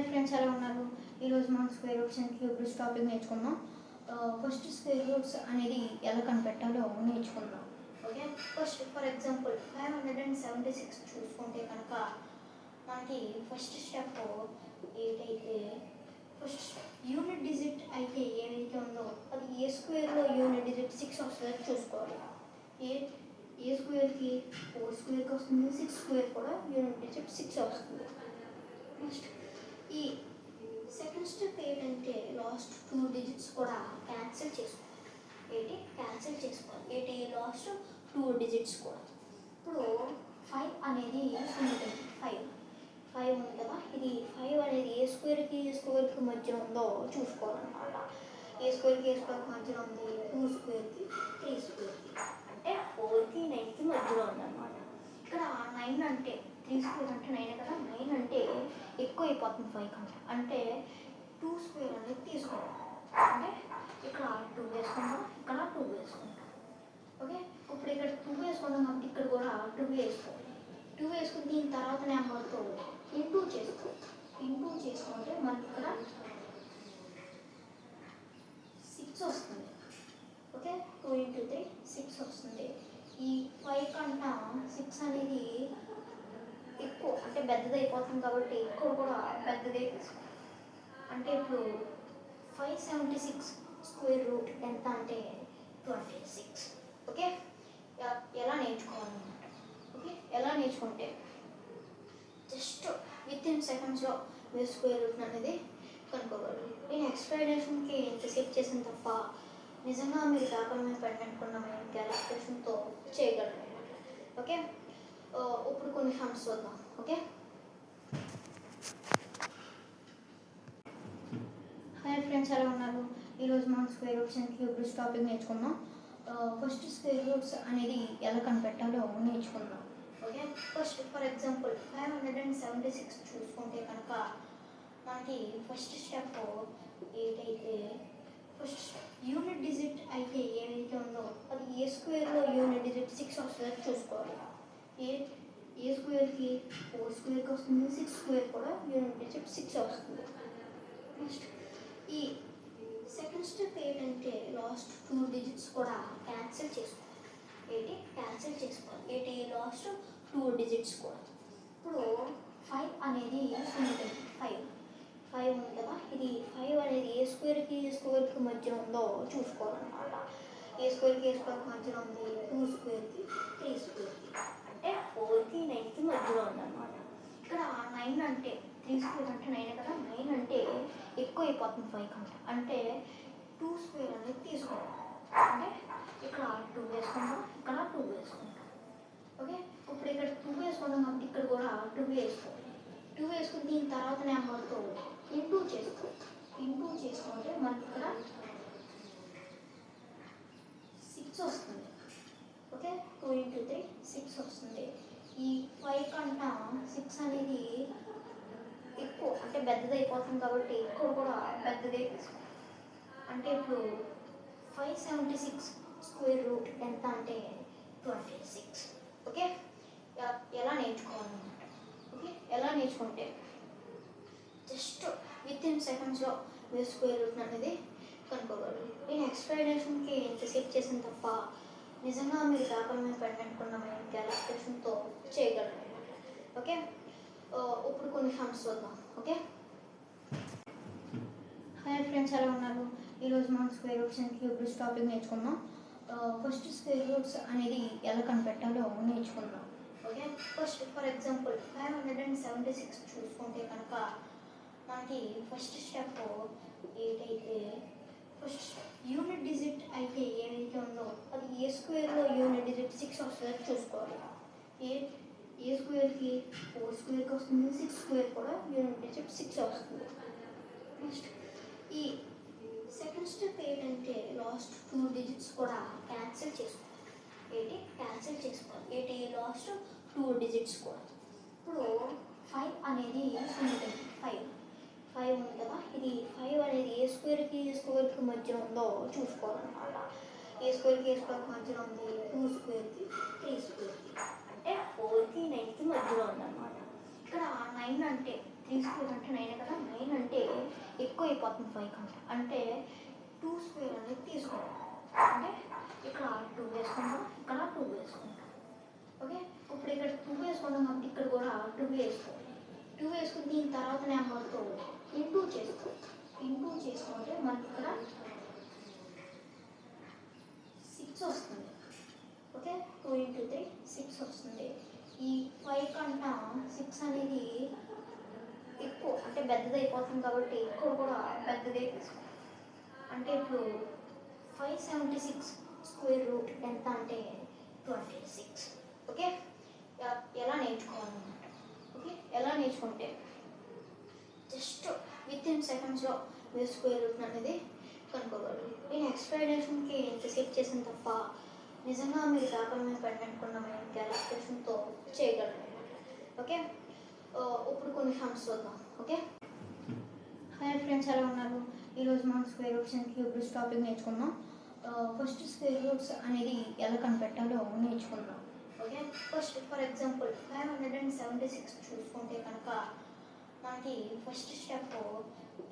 Friends ఎలా ఉన్నారు? ఈరోజు మనం square roots and cube roots topic నేర్చుకుందాం. ఫస్ట్ స్క్వేర్ రూట్స్ అనేది ఎలా కనిపెట్టాలో నేర్చుకుందాం. ఓకే, ఫస్ట్ ఫర్ ఎగ్జాంపుల్ 576 చూసుకుంటే కనుక మనకి ఫస్ట్ స్టెప్ ఏదైతే ఫస్ట్ యూనిట్ డిజిట్ అయితే ఏదైతే ఉందో అది ఏ స్క్వేర్లో యూనిట్ డిజిట్ 6 వస్తుందో చూసుకోవాలి. ఏ స్క్వేర్కి 4 స్క్వేర్కి వస్తుంది, 6 స్క్వేర్ కూడా యూనిట్ డిజిట్ 6 వస్తుంది. నెక్స్ట్ ఈ సెకండ్ స్టెప్ ఏంటంటే లాస్ట్ 2 డిజిట్స్ కూడా క్యాన్సిల్ చేసుకోవాలి. లాస్ట్ 2 డిజిట్స్ కూడా. ఇప్పుడు 5 అనేది ఉంటుంది, 5 ఉంది కదా, ఇది 5 అనేది ఏ స్క్వేర్కి మధ్యలో ఉందో చూసుకోవాలన్నమాట. ఏ స్క్వేర్కి మధ్యలో ఉంది, 2 స్క్వేర్కి 3 స్క్వేర్కి, అంటే 4కి 9కి మధ్యలో ఉందన్నమాట. ఇక్కడ 9 అంటే 3 స్క్వేర్ అంటే 9 కదా, 9 అంటే ఎక్కువ అయిపోతుంది 5 కంటే, అంటే 2 స్క్వేర్ అనేది తీసుకోవాలి. అంటే ఇక్కడ 2 వేసుకుంటాం, ఇక్కడ 2 వేసుకుంటాం. ఓకే, ఇప్పుడు ఇక్కడ 2 వేసుకుంటాం కాబట్టి ఇక్కడ కూడా 2 వేసుకోవాలి. 2 వేసుకుని దీని తర్వాత నెంబర్తో ఇంటూ చేసుకోవాలి. ఇంటూ చేసుకుంటే మనకి ఇక్కడ 6 వస్తుంది. ఓకే, 2 × 3 6 వస్తుంది. ఈ 5 కన్నా 6 అనేది ఎక్కువ అంటే పెద్దది అయిపోతుంది కాబట్టి ఇక్కడ కూడా పెద్దదే తీసుకోవాలి. అంటే ఇప్పుడు 576 స్క్వేర్ రూట్ ఎంత అంటే 26. ఓకే, ఎలా నేర్చుకోవాలన్నమాట. ఓకే, ఎలా నేర్చుకుంటే జస్ట్ వితిన్ సెకండ్స్లో మీరు స్క్వేర్ రూట్ అనేది కనుక్కోగలరు. నేను ఎక్స్ప్లెనేషన్కి ఎంతసేపు చేసిన తప్ప నిజంగా మీరు పేపర్ మీద పెట్టనుకున్న క్యాలిక్యులేషన్తో చేయగలరు. ఓకే, ఇప్పుడు కొన్ని సమ్స్ చూద్దాం. ఓకే, హాయ్ ఫ్రెండ్స్ ఎలా ఉన్నారు? ఈరోజు మనం square roots and cube roots topic నేర్చుకుందాం. ఫస్ట్ స్క్వేర్ రూట్స్ అనేది ఎలా కనిపెట్టాలో నేర్చుకుందాం. ఓకే, ఫస్ట్ ఫర్ ఎగ్జాంపుల్ 576 చూసుకుంటే కనుక మనకి ఫస్ట్ స్టెప్ ఏదైతే ఫస్ట్ యూనిట్ డిజిట్ అయితే ఏదైతే ఉందో అది ఏ స్క్వేర్లో యూనిట్ డిజిట్ 6 వస్తుందో చూసుకోవాలి. ఏ స్క్వేర్కి 4 స్క్వేర్కి వస్తుంది, 6 స్క్వేర్ కూడా యూనిట్ డిజిట్ 6 వస్తుంది. నెక్స్ట్ ఈ సెకండ్ స్టెప్ ఏంటంటే లాస్ట్ 2 డిజిట్స్ కూడా క్యాన్సిల్ చేసుకోవాలి. లాస్ట్ 2 డిజిట్స్ కూడా. ఇప్పుడు 5 అనేది ఉంటుంది, 5 ఉంది కదా, ఇది 5 అనేది ఏ స్క్వేర్కి మధ్యలో ఉందో చూసుకోవాలన్నమాట. ఏ స్క్వేర్కి మధ్యలో ఉంది, 2 స్క్వేర్కి 3 స్క్వేర్కి, అంటే 4కి 9కి మధ్యలో ఉందన్నమాట. ఇక్కడ 9 అంటే 3 స్క్వేర్ అంటే 9 కదా, 9 అంటే ఎక్కువ అయిపోతుంది 5 కంటే, అంటే 2 స్క్వేర్ అనేది తీసుకోవాలి. అంటే ఇక్కడ 2 వేసుకుంటాం, ఇక్కడ 2 వేసుకుంటాం. ఓకే, ఇప్పుడు ఇక్కడ 2 వేసుకుంటాం కాబట్టి ఇక్కడ కూడా 2 వేసుకోవాలి. 2 వేసుకుని దీని తర్వాత నెంబర్తో ఇంటూ చేసుకోవాలి. ఇంటూ చేసుకుంటే మనకి ఇక్కడ 6 వస్తుంది. ఓకే, 2 × 3 6 వస్తుంది. ఈ 5 కన్నా 6 అనేది ఎక్కువ అంటే పెద్దది అయిపోతుంది కాబట్టి ఇక్కడ కూడా పెద్దదే తీసుకోవాలి. అంటే ఇప్పుడు 576 స్క్వేర్ రూట్ ఎంత అంటే 26. ఓకే, ఎలా నేర్చుకోవాలన్నమాట. ఓకే, ఎలా నేర్చుకుంటే జస్ట్ వితిన్ సెకండ్స్లో మీరు స్క్వేర్ రూట్ అనేది కనుక్కోగలరు. నేను ఎక్స్ప్లెనేషన్కి ఎంతసేపు చేసిన తప్ప నిజంగా మీరు పేపర్ మీద పెట్టనుకున్న క్యాలిక్యులేషన్తో చేయగలరు. ఓకే, ఇప్పుడు కొన్ని సమ్స్ చూద్దాం. ఓకే, హాయ్ ఫ్రెండ్స్ ఎలా ఉన్నారు? ఈరోజు మనం square roots and cube roots topic నేర్చుకుందాం. ఫస్ట్ స్క్వేర్ రూట్స్ అనేది ఎలా కనిపెట్టాలో నేర్చుకుందాం. ఓకే, ఫస్ట్ ఫర్ ఎగ్జాంపుల్ 576 చూసుకుంటే కనుక మనకి ఫస్ట్ స్టెప్ ఏదైతే ఫస్ట్ యూనిట్ డిజిట్ అయితే ఏదైతే ఉందో అది ఏ స్క్వేర్లో యూనిట్ డిజిట్ 6 వస్తుందో చూసుకోవాలి. ఏ స్క్వేర్కి 4 స్క్వేర్కి వస్తుంది, 6 స్క్వేర్ కూడా యూనిట్ డిజిట్ 6 వస్తుంది. నెక్స్ట్ ఈ సెకండ్ స్టెప్ ఏంటంటే లాస్ట్ 2 డిజిట్స్ కూడా క్యాన్సిల్ చేసుకోవాలి. లాస్ట్ 2 డిజిట్స్ కూడా. ఇప్పుడు 5 అనేది ఉంటుంది, 5 ఉంది కదా, ఇది 5 అనేది ఏ స్క్వేర్కి మధ్యలో ఉందో చూసుకోవాలన్నమాట. ఏ స్క్వేర్కి మధ్యలో ఉంది, 2 స్క్వేర్కి 3 స్క్వేర్కి, అంటే 4కి 9కి మధ్యలో ఉందన్నమాట. ఇక్కడ 9 అంటే 3 స్క్వేర్ అంటే 9 కదా, 9 అంటే ఎక్కువ అయిపోతుంది 5 కంటే. అంటే 2 స్క్వేర్ అనేది తీసుకోవాలి. అంటే ఇక్కడ 2 వేసుకుంటాం, ఇక్కడ 2 వేసుకుంటాం. ఓకే, ఇప్పుడు ఇక్కడ 2 వేసుకుంటాం కాబట్టి ఇక్కడ కూడా 2 వేసుకోవాలి. 2 వేసుకుని దీని తర్వాత నెంబర్తో ఇంటూ చేసుకోవాలి. ఇంటూ చేసుకుంటే మనకి ఇక్కడ 6 వస్తుంది. ఓకే, 2 × 3 6 వస్తుంది. ఈ 5 కన్నా 6 అనేది ఎక్కువ అంటే పెద్దది అయిపోతుంది కాబట్టి ఇక్కడ కూడా పెద్దదే తీసుకోవాలి. అంటే ఇప్పుడు 576 స్క్వేర్ రూట్ ఎంత అంటే 26. ఓకే, ఎలా నేర్చుకోవాలన్నమాట. ఓకే, ఎలా నేర్చుకుంటే జస్ట్ వితిన్ సెకండ్స్లో మీరు స్క్వేర్ రూట్ అనేది కనుక్కోగలరు. నేను ఎక్స్ప్లెనేషన్కి ఎంతసేపు చేసిన తప్ప నిజంగా మీరు పేపర్ మీద పెట్టనుకున్న క్యాలిక్యులేషన్తో చేయగలరు. ఓకే, ఇప్పుడు కొన్ని సమ్స్ చూద్దాం. ఓకే, హాయ్ ఫ్రెండ్స్, ఎలా ఉన్నారు? ఈరోజు మనం square roots and cube roots topic నేర్చుకున్నాం. ఫస్ట్ స్క్వేర్ రూట్స్ అనేది ఎలా కనిపెట్టాలో నేర్చుకున్నాం. ఓకే, ఫస్ట్ ఫర్ ఎగ్జాంపుల్ 576 చూసుకుంటే కనుక మనకి ఫస్ట్ స్టెప్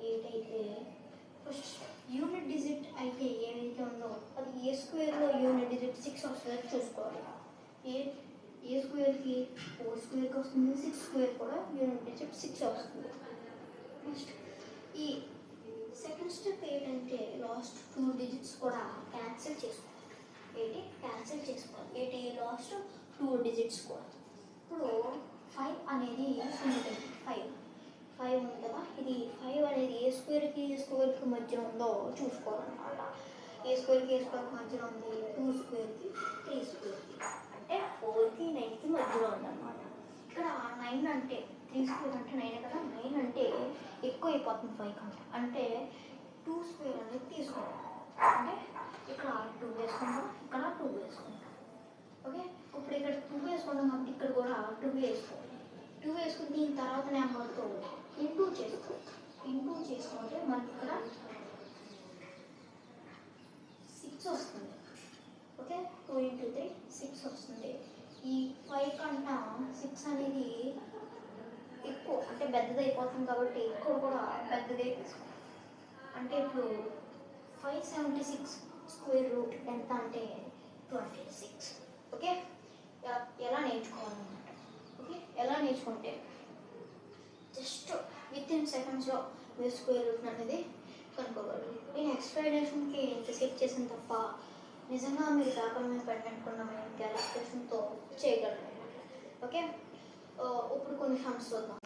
ఏదైతే ఫస్ట్ యూనిట్ డిజిట్ అయితే ఏదైతే ఉందో అది ఏ స్క్వేర్లో యూనిట్ డిజిట్ 6 వస్తుందో చూసుకోవాలి. ఏ స్క్వేర్కి 4 స్క్వేర్కి వస్తుంది, 6 స్క్వేర్ కూడా యూనిట్ డిజిట్ 6 వస్తుంది. నెక్స్ట్ ఈ సెకండ్ స్టెప్ ఏంటంటే లాస్ట్ 2 డిజిట్స్ కూడా క్యాన్సిల్ చేసుకోవాలి. క్యాన్సిల్ చేసుకోవాలి. లాస్ట్ 2 డిజిట్స్ కూడా. ఇప్పుడు 5 అనేది ఉంటుంది. 5 ఉంది కదా, ఇది 5 అనేది ఏ స్క్వేర్కి మధ్య ఉందో చూసుకోవాలన్నమాట. ఏ స్క్వేర్కి మధ్యలో ఉంది, 2 స్క్వేర్కి 3 స్క్వేర్కి, అంటే 4కి 9కి మధ్యలో ఉందన్నమాట. ఇక్కడ 9 అంటే 3 స్క్వేర్ అంటే 9 కదా, 9 అంటే ఎక్కువ అయిపోతుంది 5 కంటే. అంటే 2 స్క్వేర్ అనేది తీసుకోవాలి. అంటే ఇక్కడ 2 వేసుకుంటాం, ఇక్కడ 2 వేసుకుంటాం. ఓకే, ఇప్పుడు ఇక్కడ 2 వేసుకుంటాం కాబట్టి ఇక్కడ కూడా 2 వేసుకోవాలి. 2 వేసుకుని దీని తర్వాత నెంబర్తో ఇంటూ చేసుకోవాలి. ఇంటూ చేసుకుంటే మనకి ఇక్కడ 6 వస్తుంది. ఓకే, 2 × 3 6 వస్తుంది. ఈ 5 కన్నా 6 అనేది ఎక్కువ అంటే పెద్దది అయిపోతుంది కాబట్టి ఇక్కడ కూడా పెద్దదే తీసుకోవాలి. అంటే ఇప్పుడు 576 స్క్వేర్ రూట్ ఎంత అంటే 26. ఓకే, ఎలా నేర్చుకోవాలన్నమాట. ఓకే, ఎలా నేర్చుకుంటే జస్ట్ వితిన్ సెకండ్స్లో మీరు స్క్వేర్ రూట్ అనేది కనుక్కోగలరు. నేను ఎక్స్ప్లెనేషన్కి ఎంతసేపు చేసిన తప్ప నిజంగా మీరు పేపర్ మీద పెట్టనుకున్న క్యాలిక్యులేషన్తో చేయగలరు. ఓకే, ఇప్పుడు కొన్ని సమ్స్ చూద్దాం.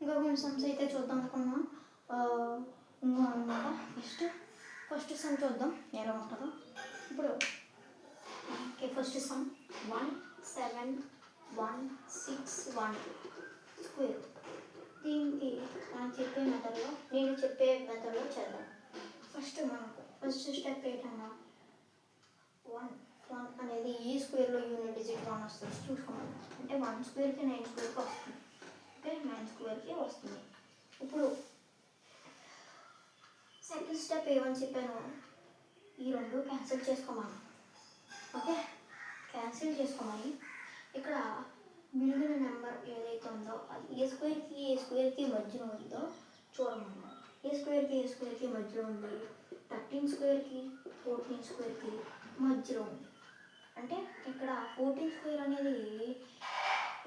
ఇంకా కొన్ని సమ్స్ అయితే చూద్దాం అనుకున్నాం. ఇంకా అనమాట ఫస్ట్ సమ్ చూద్దాం ఎలా ఉంటుందో. ఇప్పుడు ఓకే, ఫస్ట్ సమ్ 17161 స్క్వేర్. దీనికి నేను చెప్పే మెథడ్లో చేద్దాం. ఫస్ట్ స్టెప్ ఏంటన్నా 1 అనేది ఈ స్క్వేర్లో యూనిట్ డిజిట్ 1 వస్తుంది చూసుకోవాలి. అంటే 1 స్క్వేర్కి 9 స్క్వేర్కి వస్తుంది. ఓకే, 9 స్క్వేర్కి వస్తుంది. ఇప్పుడు సెకండ్ స్టెప్ ఏమని చెప్పాను, ఈ 2 క్యాన్సిల్ చేసుకోమని. ఓకే, క్యాన్సిల్ చేసుకోమని ఇక్కడ మిగిలిన నెంబర్ ఏదైతే ఉందో అది ఏ స్క్వేర్కి మధ్యలో ఉందో చూడమన్నారు. ఏ స్క్వేర్కి మధ్యలో ఉంది, 13 స్క్వేర్కి 14 స్క్వేర్కి మధ్యలో ఉంది. అంటే ఇక్కడ 14 స్క్వేర్ అనేది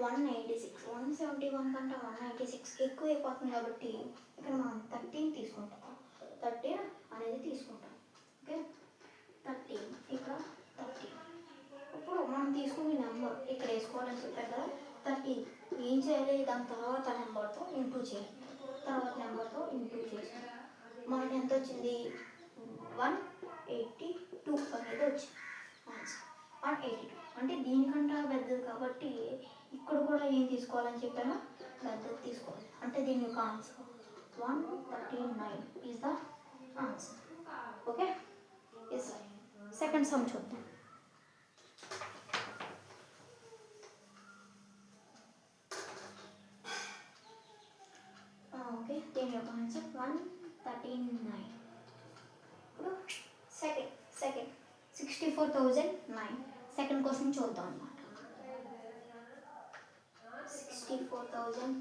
196, 171 కంటే 196 ఎక్కువ అయిపోతుంది కాబట్టి ఇక్కడ మనం 13 తీసుకుంటాం. 13 అనేది తీసుకుంటాం. ఓకే, 13 ఇక్కడ 13. ఇప్పుడు మనం తీసుకునే నెంబర్ ఇక్కడ వేసుకోవాలని చెప్పారు కదా, 13 ఏం చేయాలి, దాని తర్వాత నెంబర్తో ఇంటూ చేయాలి. తర్వాత నెంబర్తో ఇంటూ చేసి మనకి ఎంత వచ్చింది, 182 అనేది వచ్చింది ఆన్సర్. 182 అంటే దీనికంటే పెద్దది కాబట్టి ఇక్కడ కూడా ఏం తీసుకోవాలని చెప్పాను, పెద్దది తీసుకోవాలి. అంటే దీని యొక్క answer 139 is the answer. Okay, second some చూద్దాం. ఓకే, దీని యొక్క ఆన్సర్ 139. ఇప్పుడు సెకండ్ 64,009 సెకండ్ క్వశ్చన్ చూద్దాం అన్నమాట. 64,009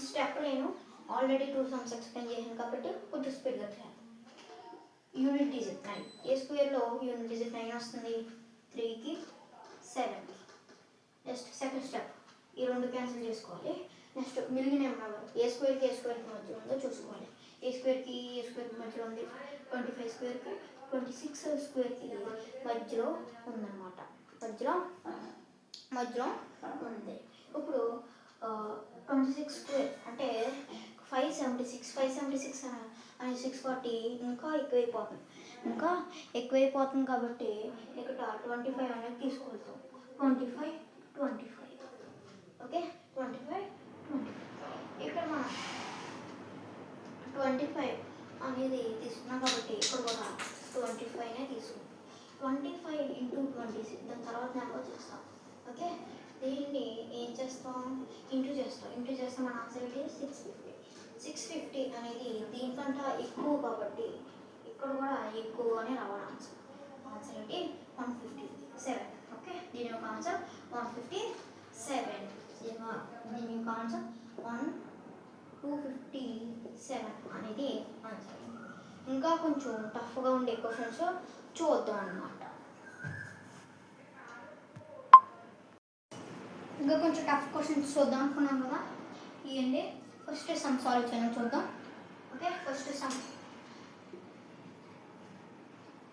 స్టెప్ నేను ఆల్రెడీ 2 సమ్స్ ఎక్స్ప్లెయిన్ చేశాను కాబట్టి కొంచెం స్పీడ్గా చేయాలి. Unit digit 9. ఏ స్క్వేర్లో యూనిట్ డిజిట్ 9 వస్తుంది? 3కి 7కి. నెక్స్ట్ సెకండ్ స్టెప్, ఈ రెండు క్యాన్సిల్ చేసుకోవాలి. నెక్స్ట్ మిగిలిన నెంబర్ ఏ స్క్వేర్కి మధ్య ఉందో చూసుకోవాలి. ఏ స్క్వేర్కి మధ్యలో ఉంది? 25 స్క్వేర్కి 26 స్క్వేర్కి మధ్యలో ఉందన్నమాట. మధ్యలో ఉంది. ఇప్పుడు 26 స్క్వేర్ అంటే 576 అని 640 ఇంకా ఎక్కువైపోతుంది కాబట్టి ఇక్కడ 25 అనేది తీసుకెళ్తాం. 25 ఓకే, 25 ఇక్కడ మనం 25 అనేది తీసుకున్నాం కాబట్టి ఇక్కడ కూడా 25నే తీసుకుంటాం. 25 into 26 దాని తర్వాత నెంబర్ చేస్తాం. ఓకే, దీన్ని ఏం చేస్తాం? ఇంటూ చేస్తాం. మన ఆన్సర్ ఏంటి? 650 అనేది దీనికంటే ఎక్కువ కాబట్టి ఇక్కడ కూడా ఎక్కువగానే రావాలి ఆన్సర్ ఏంటి? 157. ఓకే, దీని యొక్క ఆన్సర్ 157. దీని యొక్క ఆన్సర్ 257 అనేది ఆన్సర్. ఇంకా కొంచెం టఫ్గా ఉండే క్వశ్చన్స్ చూద్దాం అన్నమాట. ఇంకా కొంచెం టఫ్ క్వశ్చన్స్ చూద్దాం అనుకున్నాం కదా. ఇవ్వండి, ఫస్ట్ సమ్ సాల్వ్ చేయడం చూద్దాం. Okay, first some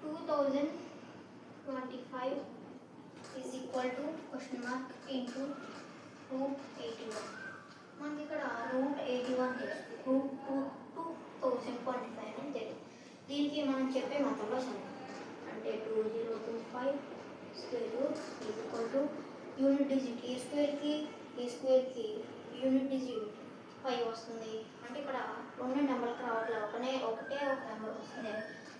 2025 is equal to question mark into √81. మనకి ఇక్కడ √81 2025 అని తెలియదు. దీనికి మనం చెప్పే మొత్తంలో సరే అంటే 2025 square root is equal to unit digit a స్క్వేర్కి యూనిట్ డిజిట్ 5 వస్తుంది. అంటే ఇక్కడ రెండు నెంబర్కి రావట్లేదు, ఒకటే ఒక నెంబర్ వస్తుంది,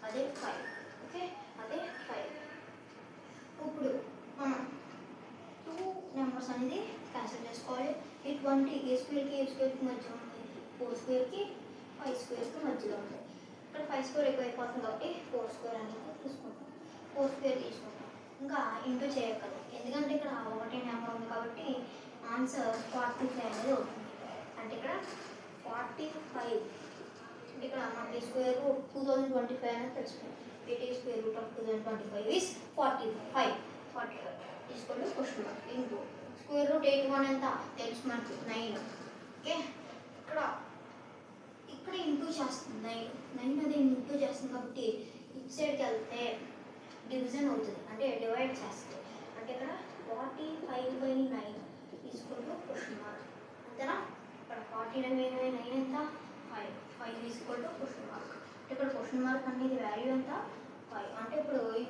అదే 5. ఓకే, అదే 5. ఇప్పుడు మనం 2 నెంబర్స్ అనేది క్యాన్సిల్ చేసుకోవాలి. ఇటువంటి ఏ స్క్వేర్కి మధ్య ఉంది, 4 స్క్వేర్కి 5 స్క్వేర్కి మధ్యలో ఉంది. ఇక్కడ 5 స్క్వేర్ ఎక్కువైపోతుంది కాబట్టి 4 స్క్వేర్ అనేది తీసుకుంటాం. 4 స్క్వేర్ తీసుకుంటాం. ఇంకా ఇంటూ చేయగలరు ఎందుకంటే ఇక్కడ ఒకటే నెంబర్ ఉంది కాబట్టి ఆన్సర్ 45 అనేది అవుతుంది. అంటే ఇక్కడ 45 అంటే ఇక్కడ మనకి స్క్వేర్ రూట్ 2025 అనేది తెలుసుకుంటాం. స్క్వేర్ రూట్ ఆఫ్ 2025 ఈజ్ 45 తీసుకోండి. Question mark into square root 81 ఎంత తెలుసు మనకి 9. ఓకే, ఇక్కడ ఇంటూ చేస్తుంది 9 అది ఇంటూ చేస్తుంది కాబట్టి ఇటు సైడ్కి వెళ్తే డివిజన్ అవుతుంది, అంటే డివైడ్ చేస్తుంది. అంటే ఇక్కడ 45/9 తీసుకుంటూ క్వశ్చన్ మార్క్ అంతేనా. ఇక్కడ 49/9 ఎంత 5 తీసుకుంటూ క్వశ్చన్ మార్క్. ఇక్కడ క్వశ్చన్ మార్క్ అనేది వాల్యూ ఎంత 5. అంటే ఇప్పుడు ఈ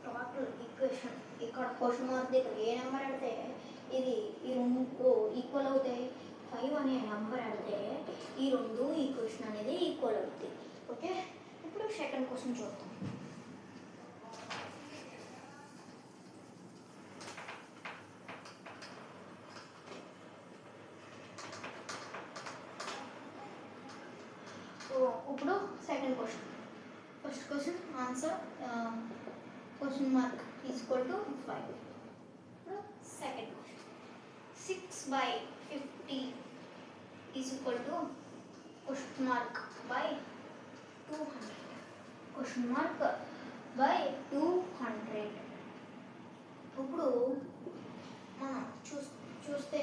టోటల్ ఈక్వేషన్ ఇక్కడ క్వశ్చన్ మార్క్ దగ్గర ఏ నెంబర్ అడితే ఈ రెండు ఈక్వల్ అవుతాయి. 5 అనే నెంబర్ అడితే ఈ రెండు ఈక్వేషన్ అనేది ఈక్వల్ అవుతాయి. ఓకే, ఇప్పుడు సెకండ్ క్వశ్చన్ చూద్దాం. ఇప్పుడు second question. First question answer question mark equal to 5. Second question 6/50 is equal to question mark by 200. Question mark by 200. ఇప్పుడు మనం చూస్తే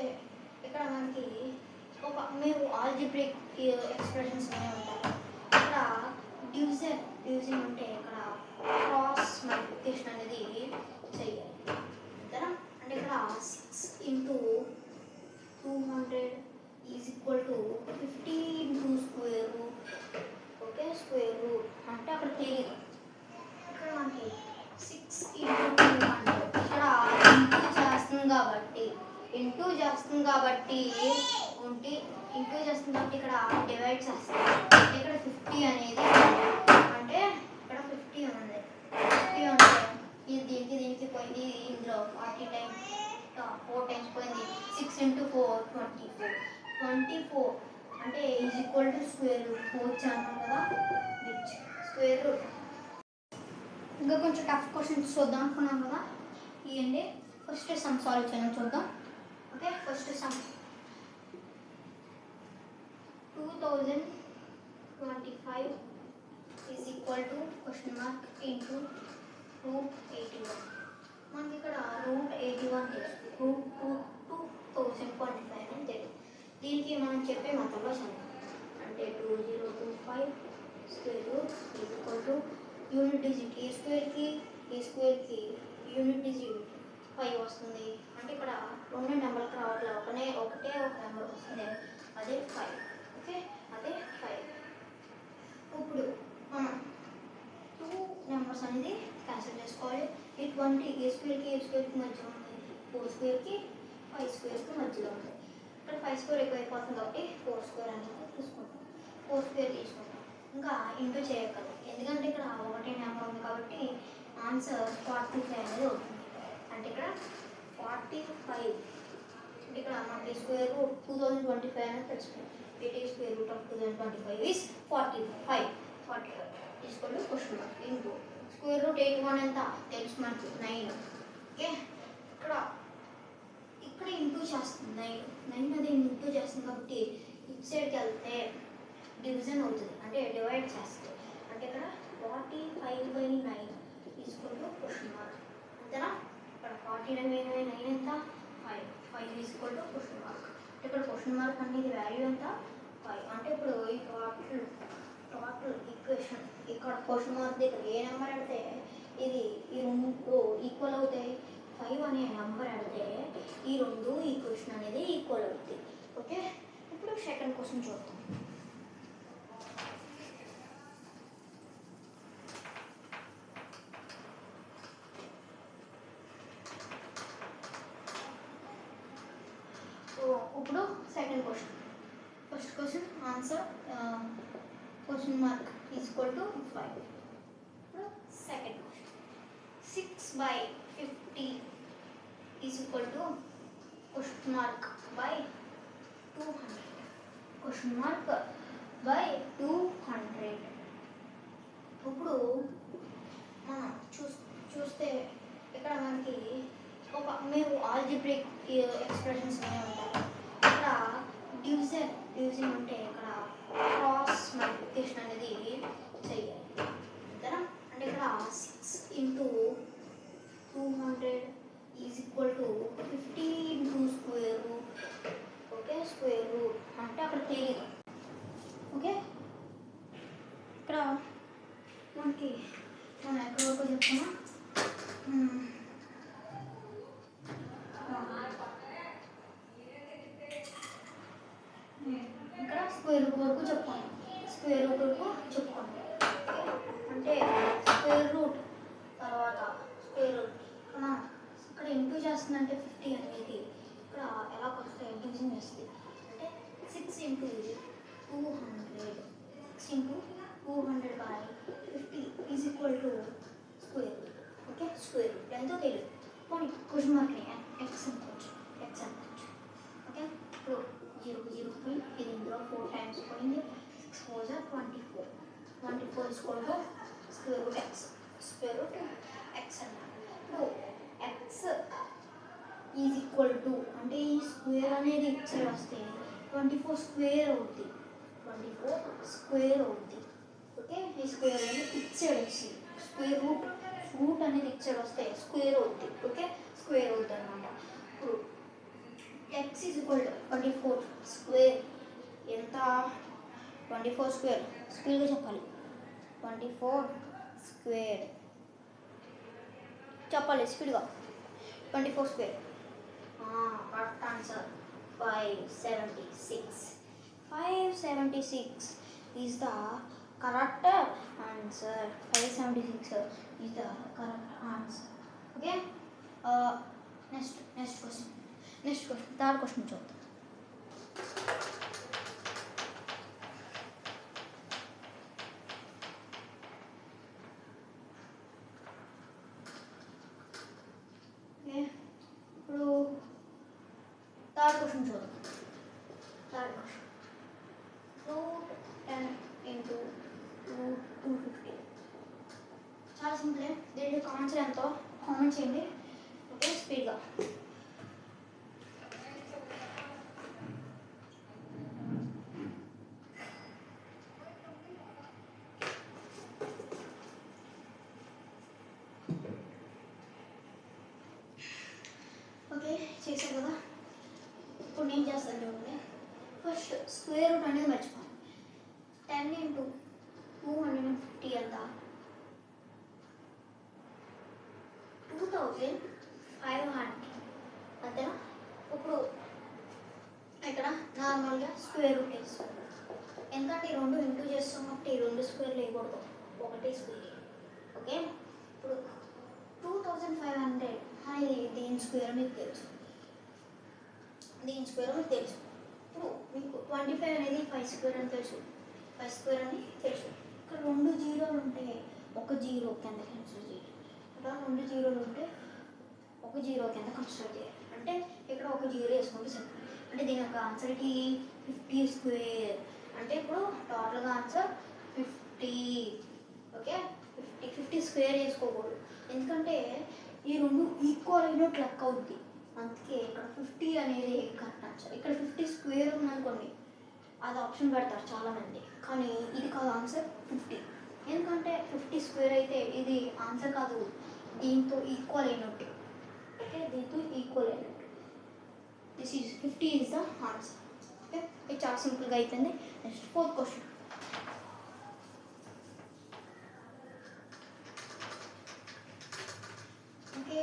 ఇక్కడ మనకి మీరు ఆల్జిబ్రిక్ ఎక్స్ప్రెషన్స్ అనే ఉంటాయి. ఇక్కడ డివిజన్ అంటే ఇక్కడ క్రాస్ మల్టిప్లికేషన్ అనేది చేయాలి అంతేనా. అంటే ఇక్కడ 6 into 200 is equal to 50 into square root. Okay, square root అంటే అక్కడ తెలియదు. ఇక్కడ మనకి 6 into 200 ఇక్కడ ఇంటూ చేస్తుంది కాబట్టి ఇంటూ చేస్తుంది కాబట్టి ఇక్కడ డివైడ్ చేస్తుంది. ఇక్కడ 50 అనేది అంటే ఇక్కడ 50 ఉంది. 50 అంటే ఇది దీనికి పోయింది, ఇందులో 40 టైమ్స్ 4 టైమ్స్ పోయింది. 6 into 4 24 అంటే is equal to square root 4 అన్నాం కదా, విచ్ స్క్వేర్ రూట్. ఇంకా కొంచెం టఫ్ క్వశ్చన్స్ చూద్దాం అనుకున్నాం కదా. ఇవ్వండి, ఫస్ట్ సమ్ సాల్వ్ చేయడం చూద్దాం. Okay, first some 2025 is equal to question mark into root 81. మనకి ఇక్కడ రూట్ 81 తెలుసు, రూట్ 2025 అని తెలియదు. దీనికి మనం చెప్పే మొత్తంలో చదువు అంటే 2025 square root is equal to unit digit a స్క్వేర్కి యూనిట్ డిజిట్ 5 వస్తుంది. అంటే ఇక్కడ రెండు నెంబర్కి రావట్లేదు, ఒకటే ఒక నెంబర్ వస్తుంది, అదే 5. ఓకే, అదే 5. ఇప్పుడు మనం 2 నెంబర్స్ అనేది క్యాన్సిల్ చేసుకోవాలి. ఈ 20 ఏ స్క్వేర్కి మధ్యలో ఉంది, 4 స్క్వేర్కి 5 స్క్వేర్కి మధ్యలో ఉంది. ఇక్కడ 5 స్క్వేర్ ఎక్కువైపోతుంది కాబట్టి 4 స్క్వేర్ అనేది తీసుకుంటాం, 4 స్క్వేర్ తీసుకుంటాం. ఇంకా ఇంటూ చేయగలరు ఎందుకంటే ఇక్కడ ఒకటే నెంబర్ ఉంది కాబట్టి ఆన్సర్ 45 అనేది అవుతుంది. అంటే ఇక్కడ 45 అంటే ఇక్కడ మనకి స్క్వేర్ రూట్ 2025 అనేది తెలుసుకుంటాం. it is square root of 2025 is 45 తీసుకోండి. Question mark into square root 81 ఎంత తెలుసు మనకి 9. ఓకే, ఇక్కడ ఇంటూ చేస్తుంది 9 అది ఇంటూ చేస్తుంది కాబట్టి ఇటు సైడ్కి వెళ్తే డివిజన్ అవుతుంది, అంటే డివైడ్ చేస్తుంది. అంటే ఇక్కడ 45/9 తీసుకుంటూ క్వశ్చన్ మార్క్ అంతేనా. ఇక్కడ 49/9 ఎంత 5 తీసుకుంటూ క్వశ్చన్ మార్క్. ఇక్కడ క్వశ్చన్ మార్క్ అనేది వాల్యూ ఎంత 5. అంటే ఇప్పుడు ఈ టోటల్ ఈక్వేషన్ ఇక్కడ క్వశ్చన్ మార్క్ దగ్గర ఏ నెంబర్ అడితే ఇది ఈ రెండు ఈక్వల్ అవుతాయి, 5 అనే నెంబర్ అడితే ఈ రెండు ఈక్వేషన్ అనేది ఈక్వల్ అవుతుంది. ఓకే, ఇప్పుడు సెకండ్ క్వశ్చన్ చూద్దాం. ఇప్పుడు second question, first question answer question mark equal to 5. ఇప్పుడు second question 6/50 is equal to question mark by 200. Question mark by 200. ఇప్పుడు మనం చూస్తే ఇక్కడ మనకి మేము ఆల్జిబ్రిక్ ఎక్స్ప్రెషన్స్ అనేవి ఉంటాయి. ఇక్కడ డివిజన్ అంటే ఇక్కడ క్రాస్ మల్టిప్లికేషన్ అనేది చేయాలి అంతేనా. అంటే ఇక్కడ 6 × 200 is equal to 50 × square root. Okay, square root అంటే అక్కడ తెలియదు. ఓకే, ఇక్కడ మనకి మనం ఎక్కడి వరకు చెప్తున్నా ఇక్కడ స్క్వేర్ రూట్ వరకు చెప్పుకోండి. అంటే స్క్వేర్ రూట్ తర్వాత స్క్వేర్ రూట్ ఇక్కడ ఇంటూ చేస్తుందంటే 50 అనేది ఇక్కడ ఎలా వస్తాయి డివిజన్ చేస్తుంది. అంటే 6 × 200/50 is equal to square root. Okay, square root ఎంతో తెలియదు పోనీ క్వశ్చన్ మార్క్ని ఎక్స్ అనుకోవచ్చు. ఓకే, ఇప్పుడు 0 పోయి ఇది ఇందులో 4 టైమ్స్ పోయింది. 6 4 24. 24 is equal to square root x అన్నారు. ఇప్పుడు ఎక్స్ ఈజ్ ఈక్వల్ టు అంటే ఈ స్క్వేర్ అనేది ఇచ్చి వస్తే 24 స్క్వేర్ అవుద్ది. ఓకే, ఈ స్క్వేర్ అనేది ఇచ్చాడు వచ్చింది. స్క్వేర్ రూట్ అనేది ఇచ్చాడు వస్తే స్క్వేర్ అవుద్ది. ఓకే, స్క్వేర్ అవుద్ది అనమాట. ఇప్పుడు X is equal to 24 square ఎంత 24 స్క్వేర్ స్పీడ్గా చెప్పాలి. 24 స్క్వేర్ చెప్పాలి స్పీడ్గా. 24 square correct answer 576. 576 is the correct answer. 576 is the correct answer. Okay, next question third question చూద్దాం. ఓకే, ఇప్పుడు థర్డ్ క్వశ్చన్ చూద్దాం. రూట్ 10 × రూట్ 250 చాలా సింపుల్. దీంట్లో ఆన్సర్ ఎంతో కామెంట్ చేయండి. ఓకే, స్పీడ్గా. చేశాను కదా. ఇప్పుడు నేను చేస్తాను చూడండి. ఫస్ట్ స్క్వేర్ రూట్ అనేది మర్చిపోయాను. 10 into 250 ఎంత? 2500 అంతేనా? ఇప్పుడు ఇక్కడ నార్మల్గా స్క్వేర్ రూట్ వేస్తాను. ఎందుకంటే ఈ రెండు ఇంటూ చేస్తాం కాబట్టి ఈ రెండు స్క్వేర్లు వేయకూడదు, ఒకటే స్క్వేర్. ఓకే, ఇప్పుడు 2500 అనేది దీని స్క్వేర్ మీకు తెలుసు, దీని స్క్వేర్ మీకు తెలుసు. ఇప్పుడు మీకు 25 అనేది 5 స్క్వేర్ అని తెలుసు, 5 స్క్వేర్ అని తెలుసు. ఇక్కడ 2 జీరోలు ఉంటే ఒక జీరో కింద కన్సిడర్ చేయాలి. ఇక్కడ 2 జీరోలు ఉంటే ఒక జీరో కింద కన్సిడర్ చేయాలి. అంటే ఇక్కడ ఒక జీరో వేసుకుంటే సరిపోతుంది. అంటే దీని యొక్క ఆన్సర్కి 50 స్క్వేర్. అంటే ఇప్పుడు టోటల్గా ఆన్సర్ 50. ఓకే, 50 స్క్వేర్ వేసుకోకూడదు, ఎందుకంటే ఈ రెండు ఈక్వల్ అయినట్టు లెక్క అవుద్ది. అందుకే ఇక్కడ 50 అనేది కరెక్ట్ ఆన్సర్. ఇక్కడ 50 స్క్వేర్ ఉందనుకోండి, అది ఆప్షన్ పెడతారు చాలామంది, కానీ ఇది కాదు ఆన్సర్ 50. ఎందుకంటే 50 స్క్వేర్ అయితే ఇది ఆన్సర్ కాదు, దీంతో ఈక్వల్ అయినట్టు. ఓకే, దీంతో ఈక్వల్ అయినట్టు. This is 50 is the answer. Okay, ఇది చాలా సింపుల్గా అయిపోయింది. Next 4th question. Okay,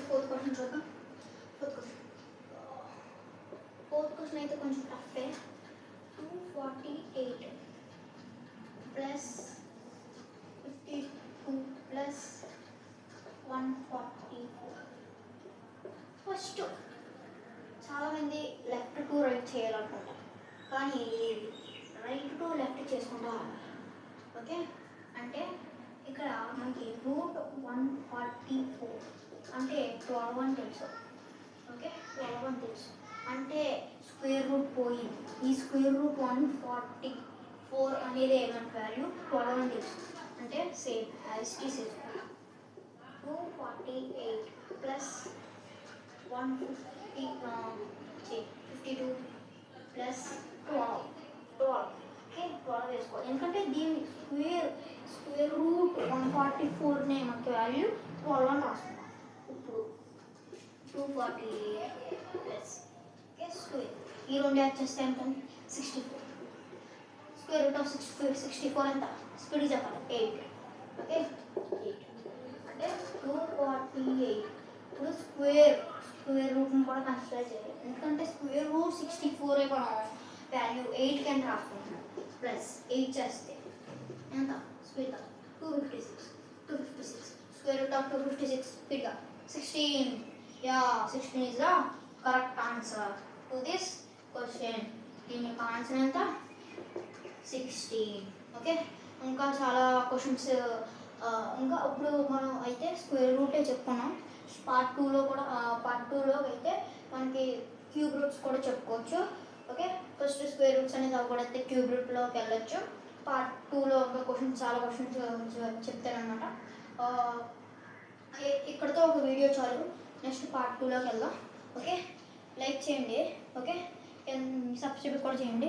4th question చూద్దాం. 4th క్వశ్చన్ అయితే కొంచెం టఫే. 248 ప్లస్ 52 ప్లస్ 144. ఫస్ట్ చాలామంది లెఫ్ట్ టు రైట్ చేయాలనుకుంటారు, కానీ రైట్ టు లెఫ్ట్ చేసుకుంటా. ఓకే, అంటే ఇక్కడ మనకి √144 అంటే 12 అని తెలుసు. ఓకే, 12 అని తెలుసు అంటే స్క్వేర్ రూట్ పోయింది. ఈ స్క్వేర్ రూట్ 144 అనేది ఏమంటే వాల్యూ 12 అని తెలుసు. అంటే సేమ్ యాజ్ టీస్ 248 ప్లస్ 152 ప్లస్ 12. ఓకే, 12 వేసుకోవాలి, ఎందుకంటే దీని స్క్వేర్ రూట్ 144నే మనకి వాల్యూ 12 అని రాస్తున్నాం. ఇప్పుడు 248 ప్లస్ స్క్వేర్, ఈ రెండు యాడ్ చేస్తే ఎంత? 64. స్క్వేర్ రూట్ ఆఫ్ 64 ఎంత? స్పీడ్ చెప్పాలి, 8. ఓకే, 8 అంటే 248. ఇప్పుడు స్క్వేర్ రూట్ని కూడా కన్సిడర్ చేయాలి, ఎందుకంటే స్క్వేర్ రూట్ 64 మనం వాల్యూ 8 కింద రాసుకుంటున్నాం. ప్లస్ 8 చేస్తే ఎంత? స్పీడ్గా 256. స్క్వేర్ రూట్ ఆఫ్ 256 స్పీడ్గా 16. Yeah, 16 is the correct answer to this question. దీని యొక్క ఆన్సర్ ఎంత? 16. ఓకే, ఇంకా చాలా క్వశ్చన్స్. ఇంకా ఇప్పుడు మనం అయితే స్క్వేర్ రూటే చెప్పుకున్నాం. పార్ట్ టూలో అయితే మనకి క్యూబ్ రూట్స్ కూడా చెప్పుకోవచ్చు. ఓకే, ఫస్ట్ స్క్వేర్ రూట్స్ అనేది అవ్వకూడదు, క్యూబ్ రూట్లోకి వెళ్ళొచ్చు. పార్ట్ 2లో ఇంకా చాలా క్వశ్చన్స్ చెప్తానమాట. ఇక్కడితో ఒక వీడియో చాలు, నెక్స్ట్ పార్ట్ 2లోకి వెళ్దాం. ఓకే, లైక్ చేయండి. ఓకే, సబ్స్క్రైబ్ కూడా చేయండి.